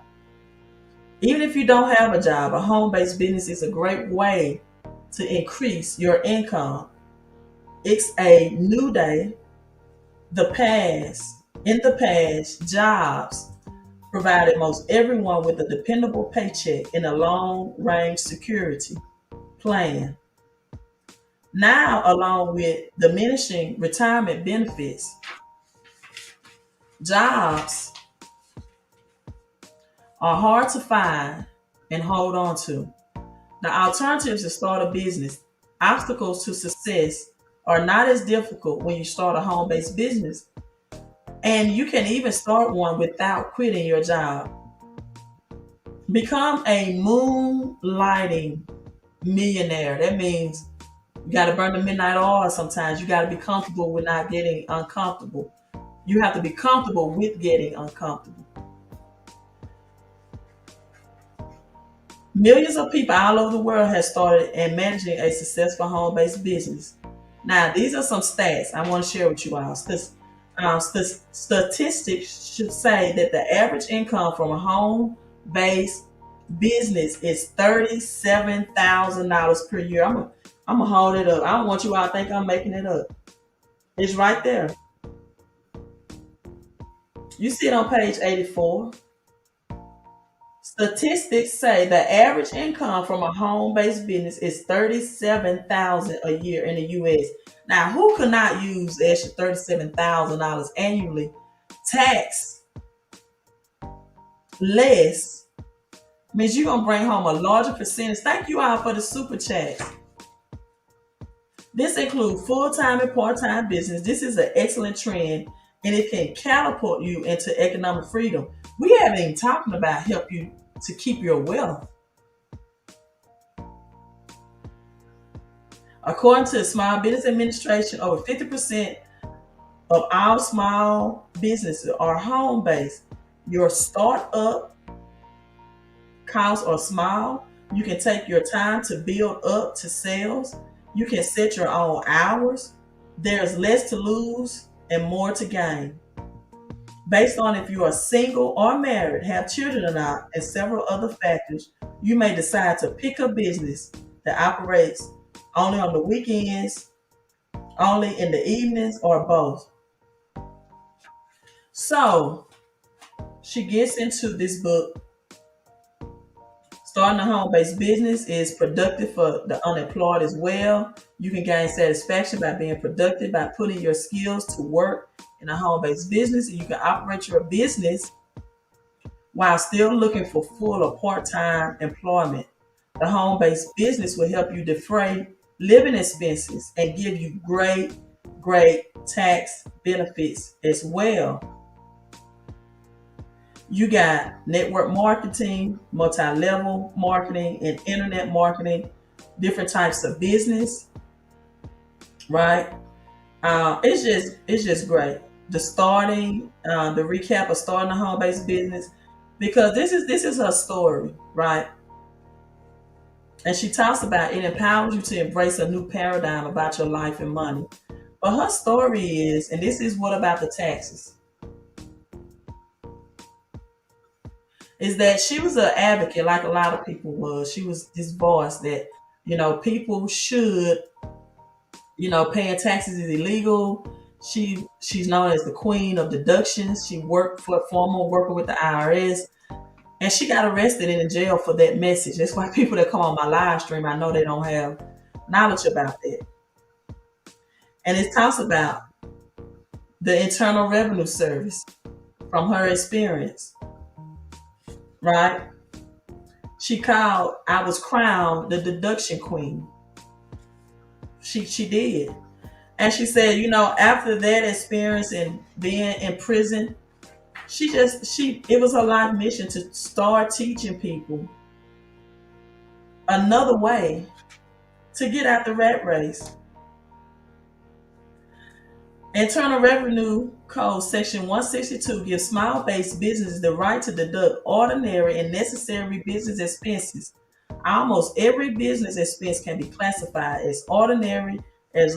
A: Even if you don't have a job, a home-based business is a great way to increase your income. It's a new day. In the past, jobs provided most everyone with a dependable paycheck and a long-range security plan. Now, along with diminishing retirement benefits, jobs are hard to find and hold on to. The alternatives to start a business, obstacles to success, are not as difficult when you start a home-based business. And you can even start one without quitting your job. Become a moonlighting millionaire. That means you got to burn the midnight oil sometimes. You got to be comfortable with not getting uncomfortable. You have to be comfortable with getting uncomfortable. Millions of people all over the world have started and managing a successful home-based business. Now, these are some stats I want to share with you all. Statistics should say that the average income from a home-based business is $37,000 per year. I'm gonna hold it up. I don't want you all to think I'm making it up. It's right there. You see it on page 84. Statistics say the average income from a home-based business is $37,000 a year in the U.S. Now, who could not use the extra $37,000 annually? Tax less means you're gonna bring home a larger percentage. Thank you all for the super chat. This includes full-time and part-time business. This is an excellent trend, and it can catapult you into economic freedom. We haven't even talking about help you to keep your wealth. According to the Small Business Administration, over 50% of all small businesses are home-based. Your startup costs are small. You can take your time to build up to sales. You can set your own hours. There's less to lose and more to gain. Based on if you are single or married, have children or not, and several other factors, you may decide to pick a business that operates only on the weekends, only in the evenings, or both. So she gets into this book. Starting a home-based business is productive for the unemployed as well. You can gain satisfaction by being productive, by putting your skills to work in a home-based business. And you can operate your business while still looking for full or part-time employment. The home-based business will help you defray living expenses and give you great tax benefits as well. You got network marketing, multi-level marketing, and internet marketing, different types of business, right? It's just great. The recap of starting a home-based business, because this is her story, right? And she talks about it empowers you to embrace a new paradigm about your life and money. But her story is, and this is what about the taxes, is that she was an advocate like a lot of people was. She was this voice that, people should, paying taxes is illegal. She's known as the queen of deductions. She worked for a former worker with the IRS. And she got arrested and in jail for that message. That's why people that come on my live stream, I know they don't have knowledge about that. And it talks about the Internal Revenue Service from her experience, right? I was crowned the deduction queen. She did. And she said, after that experience and being in prison, it was her life mission to start teaching people another way to get out the rat race. Internal Revenue Code Section 162 gives small-based businesses the right to deduct ordinary and necessary business expenses. Almost every business expense can be classified as ordinary as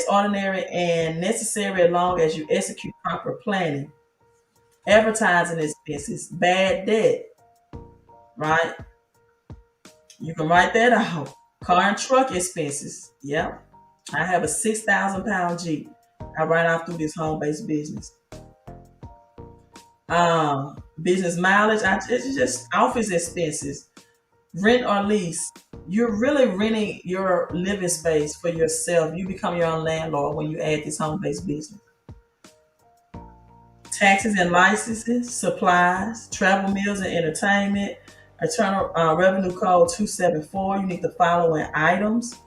A: ordinary and necessary as long as you execute proper planning. Advertising expenses, bad debt, right? You can write that out. Car and truck expenses. Yep. I have a 6,000 pound Jeep. I ride off through this home-based business. Business mileage, it's just office expenses, rent or lease. You're really renting your living space for yourself. You become your own landlord when you add this home-based business. Taxes and licenses, supplies, travel, meals, and entertainment. Internal Revenue Code 274. You need the following items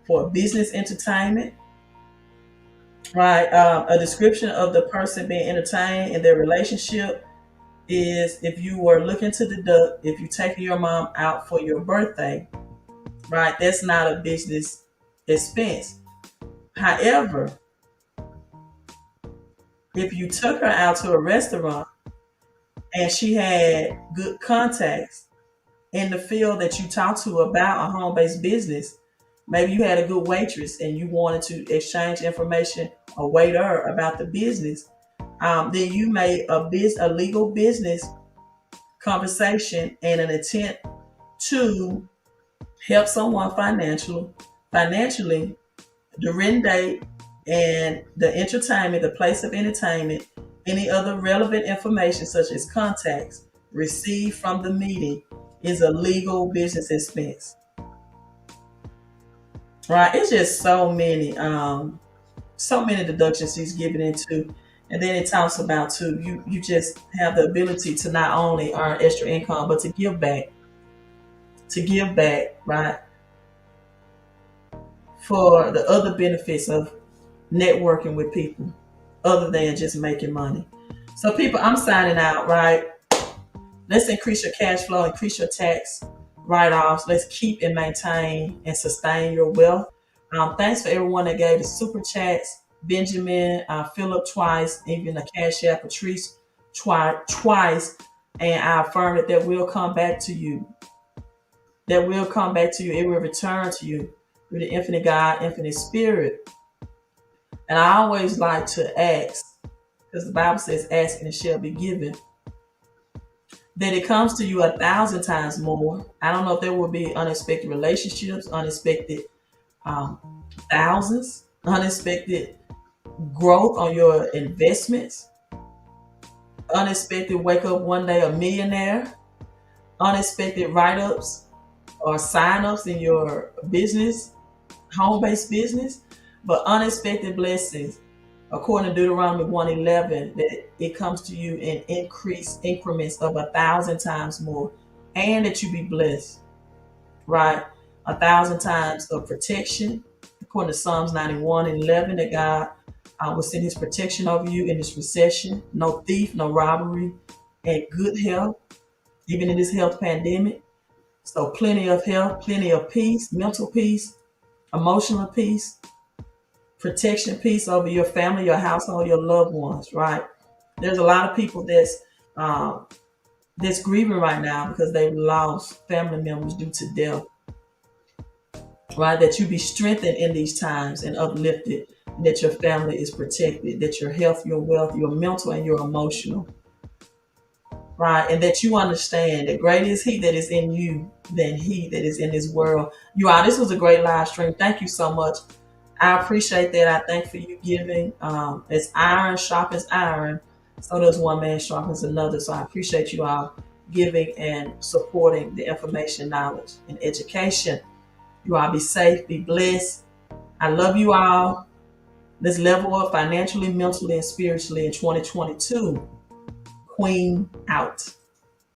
A: for business entertainment. Right. A description of the person being entertained and their relationship is if you were looking to deduct, if you're taking your mom out for your birthday, right? That's not a business expense. However, if you took her out to a restaurant and she had good contacts in the field that you talked to about a home-based business, maybe you had a good waitress and you wanted to exchange information or waiter about the business, then you made a legal business conversation and an intent to help someone financially, the written date and the entertainment, the place of entertainment, any other relevant information such as contacts received from the meeting is a legal business expense. Right? It's just so many deductions he's given into. And then it talks about too, you just have the ability to not only earn extra income, but to give back. Right? For the other benefits of networking with people other than just making money. So people, I'm signing out, right? Let's increase your cash flow, increase your tax write-offs. Let's keep and maintain and sustain your wealth. Thanks for everyone that gave the super chats. Benjamin, Philip twice, even the Cash App, Patrice twice. And I affirm that will come back to you. That will come back to you. It will return to you through the infinite God, infinite spirit. And I always like to ask, because the Bible says, ask and it shall be given, that it comes to you 1,000 times more. I don't know if there will be unexpected relationships, unexpected thousands, unexpected growth on your investments, unexpected wake up one day a millionaire, unexpected write-ups or sign-ups in your business, home-based business, but unexpected blessings. According to Deuteronomy 1:11, that it comes to you in increased increments of 1,000 times more, and that you be blessed, right? 1,000 times of protection, according to Psalms 91:11, that God will send his protection over you in this recession. No thief, no robbery, and good health, even in this health pandemic. So plenty of health, plenty of peace, mental peace, emotional peace, protection piece over your family, your household, your loved ones, right? There's a lot of people that's grieving right now because they've lost family members due to death, right? That you be strengthened in these times and uplifted, that your family is protected, that your health, your wealth, your mental and your emotional, right? And that you understand that greater is he that is in you than he that is in this world. You all, this was a great live stream. Thank you so much. I appreciate that. I thank for you giving. As iron sharpens iron, so does one man sharpens another. So I appreciate you all giving and supporting the information, knowledge, and education. You all be safe, be blessed. I love you all. Let's level up financially, mentally, and spiritually in 2022. Queen out.